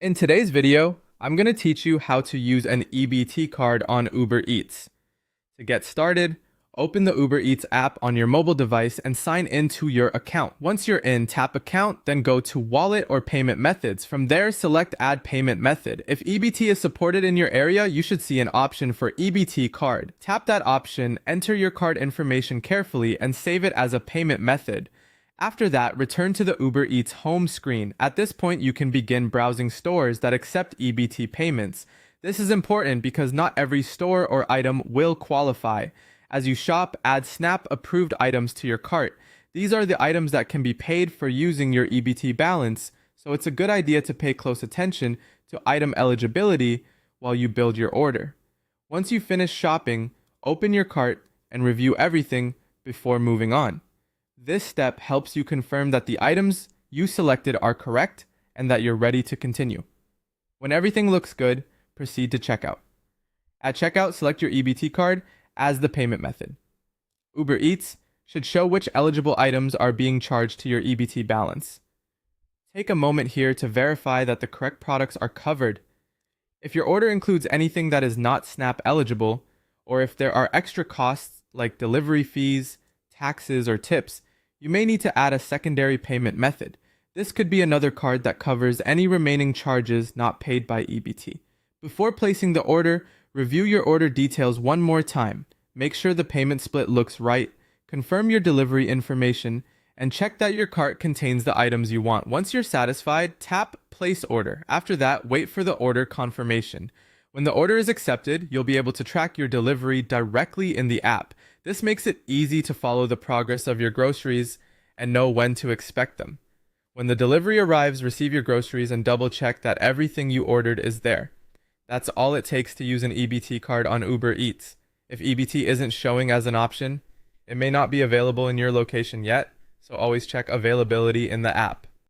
In today's video, I'm going to teach you how to use an EBT card on Uber Eats. To get started, open the Uber Eats app on your mobile device and sign into your account. Once you're in, tap Account, then go to Wallet or Payment Methods. From there, select Add Payment Method. If EBT is supported in your area, you should see an option for EBT Card. Tap that option, enter your card information carefully, and save it as a payment method. After that, return to the Uber Eats home screen. At this point, you can begin browsing stores that accept EBT payments. This is important because not every store or item will qualify. As you shop, add SNAP approved items to your cart. These are the items that can be paid for using your EBT balance, so it's a good idea to pay close attention to item eligibility while you build your order. Once you finish shopping, open your cart and review everything before moving on. This step helps you confirm that the items you selected are correct and that you're ready to continue. When everything looks good, proceed to checkout. At checkout, select your EBT card as the payment method. Uber Eats should show which eligible items are being charged to your EBT balance. Take a moment here to verify that the correct products are covered. If your order includes anything that is not SNAP eligible, or if there are extra costs like delivery fees, taxes, or tips, you may need to add a secondary payment method. This could be another card that covers any remaining charges not paid by EBT. Before placing the order, review your order details one more time. Make sure the payment split looks right, confirm your delivery information, and check that your cart contains the items you want. Once you're satisfied, tap Place Order. After that, wait for the order confirmation. When the order is accepted, you'll be able to track your delivery directly in the app. This makes it easy to follow the progress of your groceries and know when to expect them. When the delivery arrives, receive your groceries and double check that everything you ordered is there. That's all it takes to use an EBT card on Uber Eats. If EBT isn't showing as an option, it may not be available in your location yet, so always check availability in the app.